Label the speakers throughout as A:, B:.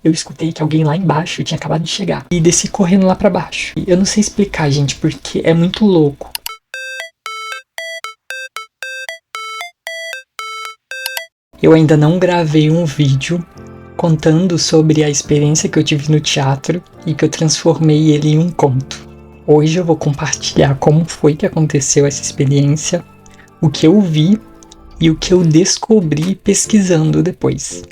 A: eu escutei que alguém lá embaixo tinha acabado de chegar. E desci correndo lá pra baixo. E eu não sei explicar, gente, porque é muito louco. Eu ainda não gravei um vídeo contando sobre a experiência que eu tive no teatro e que eu transformei ele em um conto. Hoje eu vou compartilhar como foi que aconteceu essa experiência, o que eu vi e o que eu descobri pesquisando depois.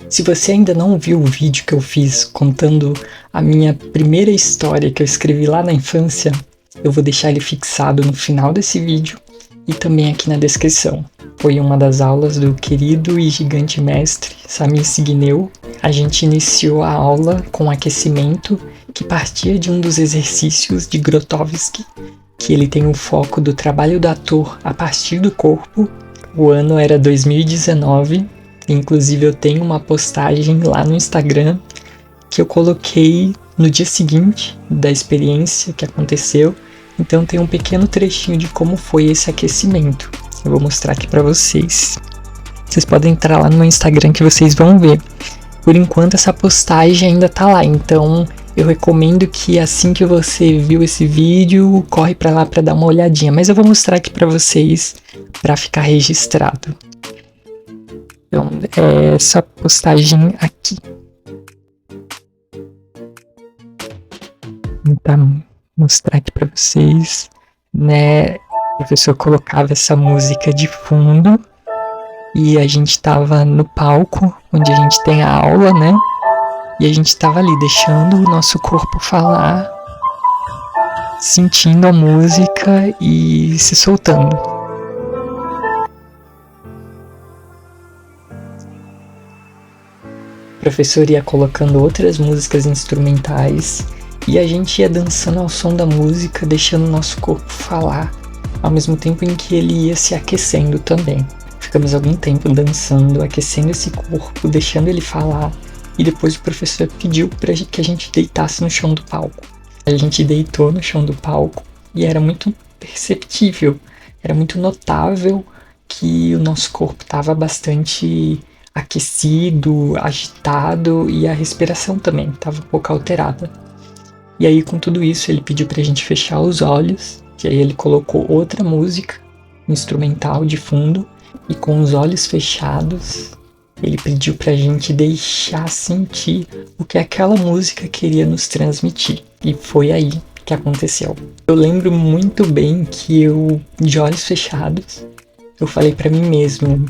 A: Se você ainda não viu o vídeo que eu fiz contando a minha primeira história que eu escrevi lá na infância, eu vou deixar ele fixado no final desse vídeo e também aqui na descrição. Foi uma das aulas do querido e gigante mestre Samir Signeu. A gente iniciou a aula com um aquecimento que partia de um dos exercícios de Grotowski, que ele tem o foco do trabalho do ator a partir do corpo. O ano era 2019, inclusive eu tenho uma postagem lá no Instagram que eu coloquei no dia seguinte da experiência que aconteceu. Então tem um pequeno trechinho de como foi esse aquecimento. Eu vou mostrar aqui pra vocês. Vocês podem entrar lá no meu Instagram que vocês vão ver. Por enquanto essa postagem ainda tá lá, então eu recomendo que assim que você viu esse vídeo, corre pra lá pra dar uma olhadinha. Mas eu vou mostrar aqui pra vocês pra ficar registrado. Então é essa postagem aqui. Vou tentar mostrar aqui pra vocês, né? O professor colocava essa música de fundo e a gente tava no palco onde a gente tem a aula, né? E a gente tava ali deixando o nosso corpo falar, sentindo a música e se soltando. O professor ia colocando outras músicas instrumentais e a gente ia dançando ao som da música, deixando o nosso corpo falar, ao mesmo tempo em que ele ia se aquecendo também. Ficamos algum tempo dançando, aquecendo esse corpo, deixando ele falar, e depois o professor pediu para que a gente deitasse no chão do palco. A gente deitou no chão do palco e era muito perceptível, era muito notável que o nosso corpo estava bastante aquecido, agitado, e a respiração também estava um pouco alterada. E aí, com tudo isso, ele pediu pra gente fechar os olhos, e aí ele colocou outra música instrumental de fundo, e com os olhos fechados, ele pediu pra gente deixar sentir o que aquela música queria nos transmitir. E foi aí que aconteceu. Eu lembro muito bem que eu, de olhos fechados, eu falei pra mim mesmo,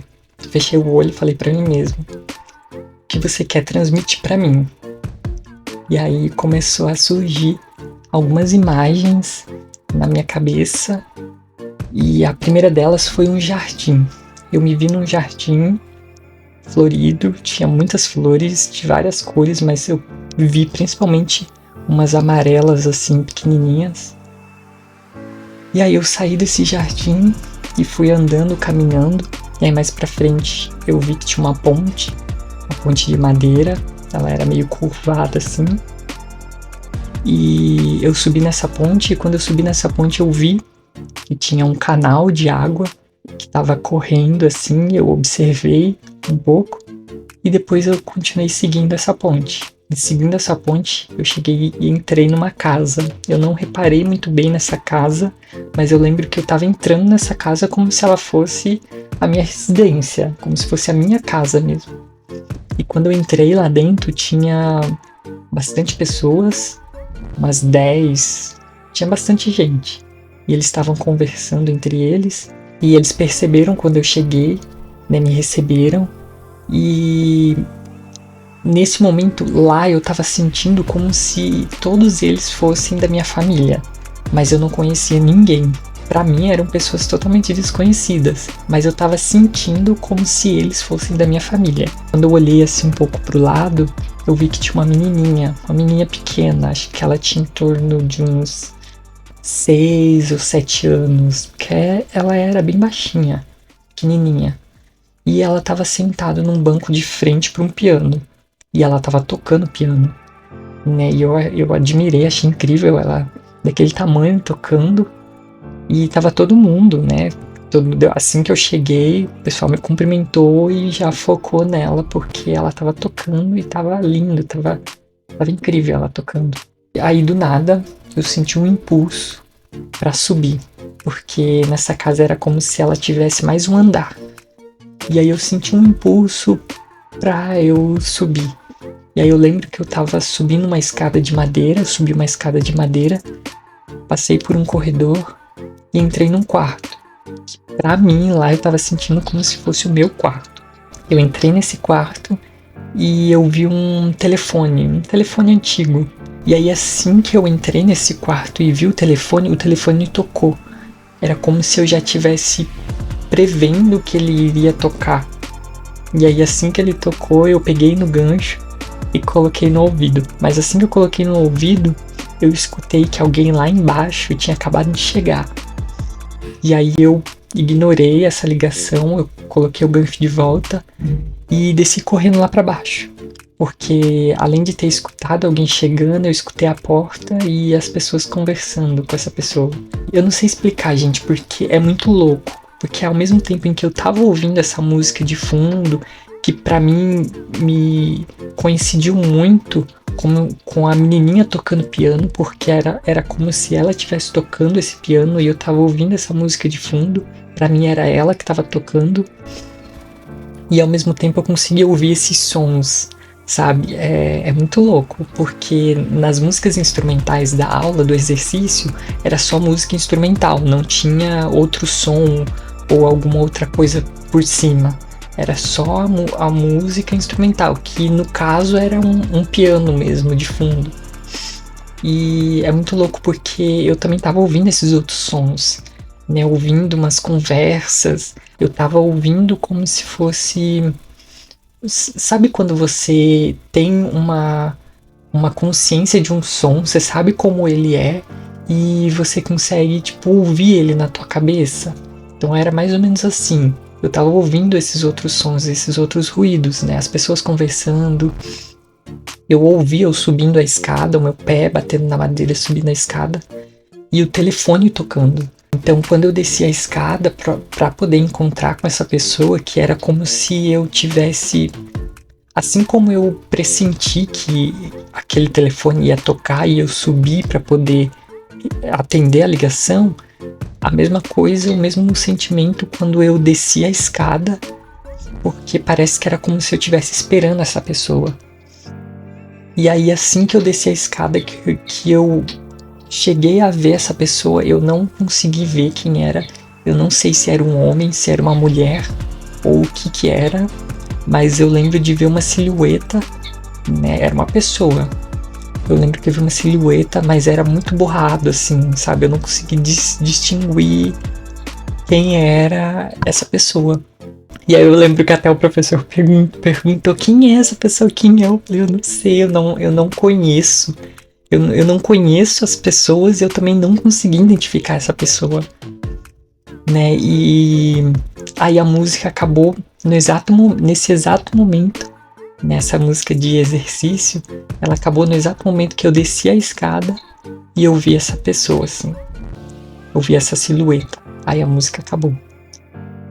A: fechei o olho e falei pra mim mesmo, o que você quer transmitir pra mim? E aí começou a surgir algumas imagens na minha cabeça, e a primeira delas foi um jardim. Eu me vi num jardim florido, tinha muitas flores de várias cores, mas eu vi principalmente umas amarelas assim, pequenininhas. E aí eu saí desse jardim e fui andando, caminhando, e aí mais pra frente eu vi que tinha uma ponte de madeira. Ela era meio curvada assim. E eu subi nessa ponte, e quando eu subi nessa ponte eu vi que tinha um canal de água que estava correndo assim. Eu observei um pouco e depois eu continuei seguindo essa ponte. E seguindo essa ponte eu cheguei e entrei numa casa. Eu não reparei muito bem nessa casa, mas eu lembro que eu estava entrando nessa casa como se ela fosse a minha residência, como se fosse a minha casa mesmo. E quando eu entrei lá dentro, tinha bastante pessoas, umas 10, tinha bastante gente. E eles estavam conversando entre eles, e eles perceberam quando eu cheguei, né, me receberam. E nesse momento lá eu tava sentindo como se todos eles fossem da minha família, mas eu não conhecia ninguém. Pra mim eram pessoas totalmente desconhecidas, mas eu tava sentindo como se eles fossem da minha família. Quando eu olhei assim um pouco pro lado, eu vi que tinha uma menininha pequena, acho que ela tinha em torno de uns 6 ou 7 anos, porque ela era bem baixinha, pequenininha. E ela tava sentada num banco de frente para um piano, e ela tava tocando piano, né? E eu admirei, achei incrível ela daquele tamanho tocando. E tava todo mundo, né? Assim que eu cheguei, o pessoal me cumprimentou e já focou nela, porque ela tava tocando e tava lindo, tava incrível ela tocando. Aí do nada, eu senti um impulso pra subir, porque nessa casa era como se ela tivesse mais um andar. E aí eu senti um impulso pra eu subir. E aí eu lembro que eu tava subindo uma escada de madeira, subi uma escada de madeira, passei por um corredor e entrei num quarto. Pra mim, lá eu tava sentindo como se fosse o meu quarto. Eu entrei nesse quarto e eu vi um telefone antigo. E aí assim que eu entrei nesse quarto e vi o telefone tocou. Era como se eu já tivesse prevendo que ele iria tocar. E aí assim que ele tocou, eu peguei no gancho e coloquei no ouvido. Mas assim que eu coloquei no ouvido, eu escutei que alguém lá embaixo tinha acabado de chegar. E aí eu ignorei essa ligação, eu coloquei o gancho de volta e desci correndo lá pra baixo. Porque além de ter escutado alguém chegando, eu escutei a porta e as pessoas conversando com essa pessoa. Eu não sei explicar, gente, porque é muito louco. Porque ao mesmo tempo em que eu tava ouvindo essa música de fundo, que pra mim me coincidiu muito com a menininha tocando piano, porque era como se ela estivesse tocando esse piano e eu tava ouvindo essa música de fundo. Pra mim era ela que tava tocando. E ao mesmo tempo eu conseguia ouvir esses sons, sabe? É muito louco, porque nas músicas instrumentais da aula, do exercício, era só música instrumental, não tinha outro som ou alguma outra coisa por cima. Era só a música instrumental, que no caso era um piano mesmo, de fundo. E é muito louco porque eu também tava ouvindo esses outros sons, né? Ouvindo umas conversas, eu tava ouvindo como se fosse... Sabe quando você tem uma consciência de um som, você sabe como ele é e você consegue, tipo, ouvir ele na tua cabeça? Então era mais ou menos assim. Eu tava ouvindo esses outros sons, esses outros ruídos, né? As pessoas conversando. Eu ouvia eu subindo a escada, o meu pé batendo na madeira subindo a escada e o telefone tocando. Então, quando eu desci a escada pra poder encontrar com essa pessoa, que era como se eu tivesse... Assim como eu pressenti que aquele telefone ia tocar e eu subi pra poder atender a ligação, a mesma coisa, o mesmo sentimento quando eu desci a escada, porque parece que era como se eu estivesse esperando essa pessoa. E aí, assim que eu desci a escada, que eu cheguei a ver essa pessoa, eu não consegui ver quem era. Eu não sei se era um homem, se era uma mulher, ou o que era, mas eu lembro de ver uma silhueta, né? Era uma pessoa. Eu lembro que eu vi uma silhueta, mas era muito borrado, assim, sabe? Eu não consegui distinguir quem era essa pessoa. E aí eu lembro que até o professor perguntou quem é essa pessoa, quem é? Eu falei, eu não sei, eu não conheço. Eu não conheço as pessoas e eu também não consegui identificar essa pessoa, né? E aí a música acabou nesse exato momento, nessa música de exercício, ela acabou no exato momento que eu desci a escada e eu vi essa pessoa, assim. Eu vi essa silhueta. Aí a música acabou.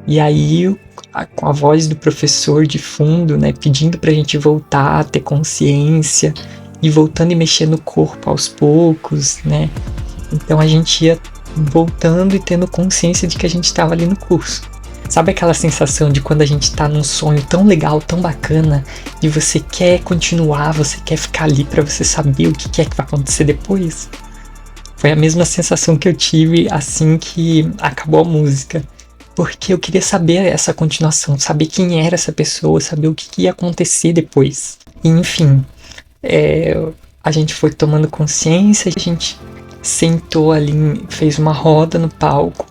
A: E aí, com a voz do professor de fundo, né, pedindo pra gente voltar a ter consciência, e voltando e mexendo no corpo aos poucos, né? Então a gente ia voltando e tendo consciência de que a gente estava ali no curso. Sabe aquela sensação de quando a gente tá num sonho tão legal, tão bacana, e você quer continuar, você quer ficar ali pra você saber o que é que vai acontecer depois? Foi a mesma sensação que eu tive assim que acabou a música. Porque eu queria saber essa continuação, saber quem era essa pessoa, saber o que ia acontecer depois. E, enfim, a gente foi tomando consciência, a gente sentou ali, fez uma roda no palco,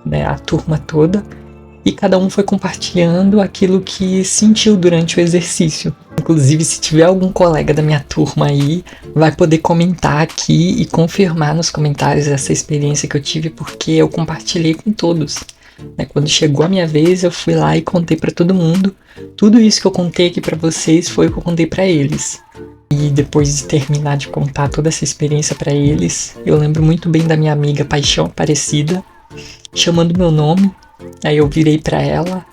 A: né, a turma toda, e cada um foi compartilhando aquilo que sentiu durante o exercício. Inclusive, se tiver algum colega da minha turma aí, vai poder comentar aqui e confirmar nos comentários essa experiência que eu tive, porque eu compartilhei com todos. Quando chegou a minha vez, eu fui lá e contei pra todo mundo. Tudo isso que eu contei aqui pra vocês foi o que eu contei pra eles. E depois de terminar de contar toda essa experiência pra eles, eu lembro muito bem da minha amiga Paixão Aparecida chamando meu nome Aí eu virei pra ela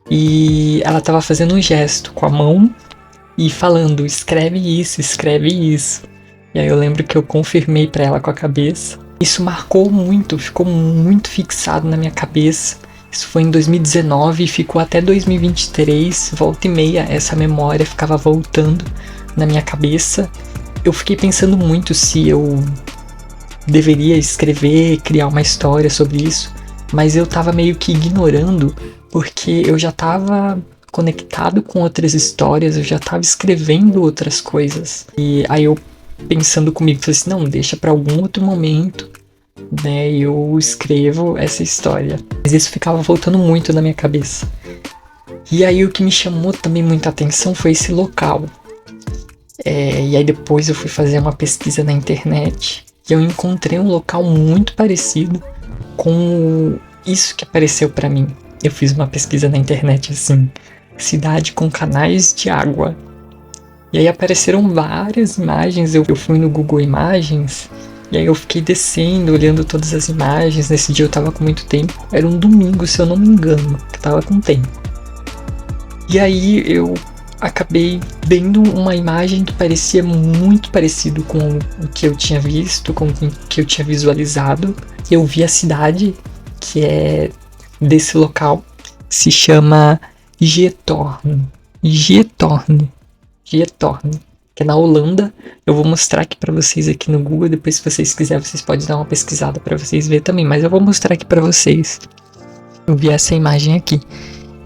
A: e ela tava fazendo um gesto com a mão e falando, escreve isso, escreve isso. E aí eu lembro que eu confirmei pra ela com a cabeça. Isso marcou muito, ficou muito fixado na minha cabeça. Isso foi em 2019 e ficou até 2023, volta e meia, essa memória ficava voltando na minha cabeça. Eu fiquei pensando muito se eu deveria escrever, criar uma história sobre isso, mas eu tava meio que ignorando, porque eu já tava conectado com outras histórias, eu já tava escrevendo outras coisas. E aí eu pensando comigo, falei assim, não, deixa pra algum outro momento, né, eu escrevo essa história. Mas isso ficava voltando muito na minha cabeça. E aí o que me chamou também muita atenção foi esse local. E aí depois eu fui fazer uma pesquisa na internet e eu encontrei um local muito parecido com isso que apareceu pra mim. Eu fiz uma pesquisa na internet assim, cidade com canais de água. E aí apareceram várias imagens, eu fui no Google Imagens, e aí eu fiquei descendo, olhando todas as imagens. Nesse dia eu tava com muito tempo, era um domingo se eu não me engano, que eu tava com tempo. E aí eu acabei vendo uma imagem que parecia muito parecido com o que eu tinha visto, com o que eu tinha visualizado. Eu vi a cidade, que é desse local, se chama Getorne, que é na Holanda. Eu vou mostrar aqui pra vocês aqui no Google, depois se vocês quiserem vocês podem dar uma pesquisada pra vocês verem também, mas eu vou mostrar aqui pra vocês. Eu vi essa imagem aqui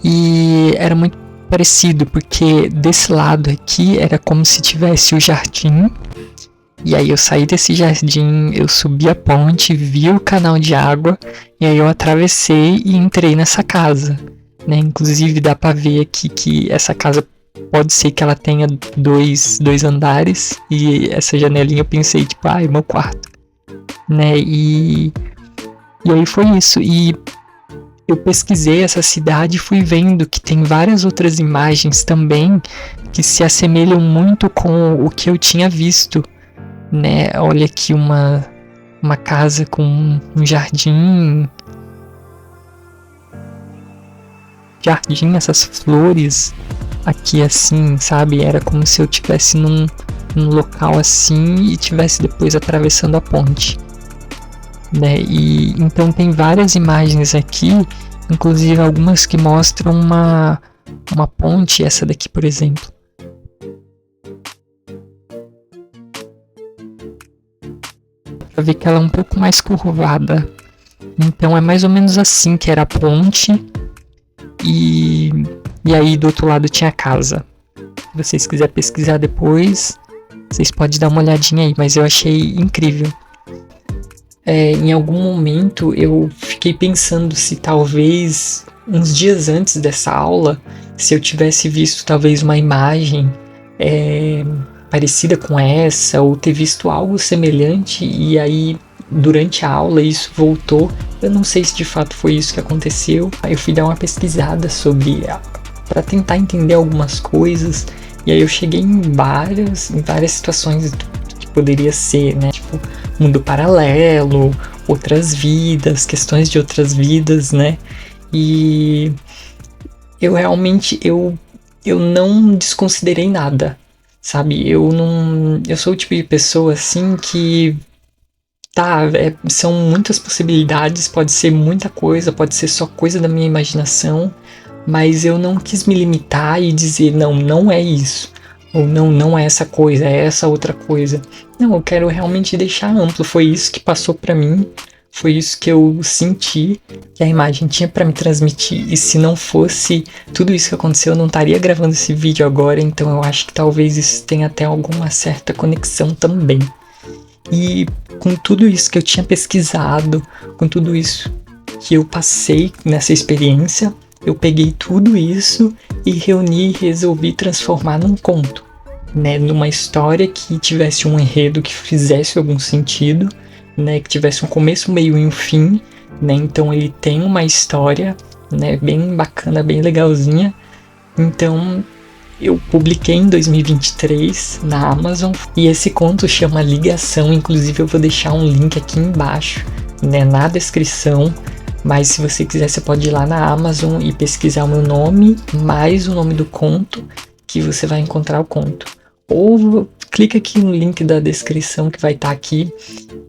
A: e era muito parecido, porque desse lado aqui era como se tivesse o jardim, e aí eu saí desse jardim, eu subi a ponte, vi o canal de água, e aí eu atravessei e entrei nessa casa, né? Inclusive dá pra ver aqui que essa casa pode ser que ela tenha dois andares, e essa janelinha eu pensei, tipo, é meu quarto, né? E aí foi isso, e eu pesquisei essa cidade e fui vendo que tem várias outras imagens também que se assemelham muito com o que eu tinha visto, né? Olha aqui uma casa com um jardim, essas flores aqui assim, sabe? Era como se eu estivesse num local assim e estivesse depois atravessando a ponte, né? E então tem várias imagens aqui, inclusive algumas que mostram uma ponte, essa daqui por exemplo. Pra ver que ela é um pouco mais curvada, então é mais ou menos assim que era a ponte, e aí do outro lado tinha a casa. Se vocês quiserem pesquisar depois, vocês podem dar uma olhadinha aí, mas eu achei incrível. Em algum momento eu fiquei pensando se talvez uns dias antes dessa aula, se eu tivesse visto talvez uma imagem parecida com essa, ou ter visto algo semelhante, e aí durante a aula isso voltou. Eu não sei se de fato foi isso que aconteceu. Aí eu fui dar uma pesquisada para tentar entender algumas coisas, e aí eu cheguei em várias situações que poderia ser, né? Tipo, mundo paralelo, outras vidas, questões de outras vidas, né? E eu realmente, eu não desconsiderei nada, sabe? Eu sou o tipo de pessoa assim que são muitas possibilidades, pode ser muita coisa, pode ser só coisa da minha imaginação, mas eu não quis me limitar e dizer, não é isso, ou não é essa coisa, é essa outra coisa. Não, eu quero realmente deixar amplo. Foi isso que passou pra mim, foi isso que eu senti que a imagem tinha pra me transmitir, e se não fosse tudo isso que aconteceu, eu não estaria gravando esse vídeo agora. Então eu acho que talvez isso tenha até alguma certa conexão também. E com tudo isso que eu tinha pesquisado, com tudo isso que eu passei nessa experiência, eu peguei tudo isso e reuni e resolvi transformar num conto, né? Numa história que tivesse um enredo que fizesse algum sentido, né? Que tivesse um começo, meio e um fim, né? Então ele tem uma história, né? Bem bacana, bem legalzinha. Então eu publiquei em 2023 na Amazon, e esse conto chama Ligação. Inclusive eu vou deixar um link aqui embaixo, né, na descrição, Mas se você quiser, você pode ir lá na Amazon e pesquisar o meu nome, mais o nome do conto, que você vai encontrar o conto. Ou clica aqui no link da descrição que vai estar aqui,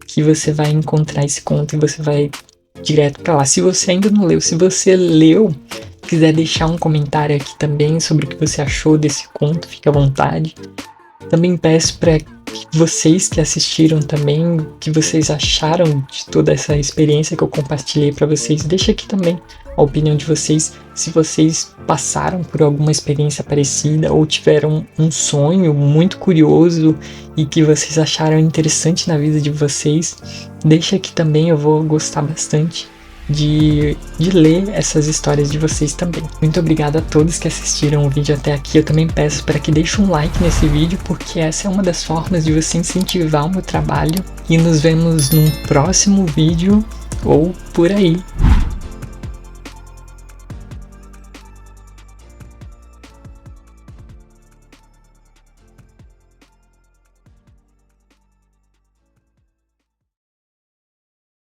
A: que você vai encontrar esse conto e você vai direto para lá. Se você ainda não leu, se você leu, quiser deixar um comentário aqui também sobre o que você achou desse conto, fique à vontade. Também peço para vocês que assistiram também, o que vocês acharam de toda essa experiência que eu compartilhei para vocês. Deixa aqui também a opinião de vocês, se vocês passaram por alguma experiência parecida ou tiveram um sonho muito curioso e que vocês acharam interessante na vida de vocês. Deixa aqui também, eu vou gostar bastante de ler essas histórias de vocês também. Muito obrigado a todos que assistiram o vídeo até aqui. Eu também peço para que deixem um like nesse vídeo, porque essa é uma das formas de você incentivar o meu trabalho. E nos vemos num próximo vídeo ou por aí.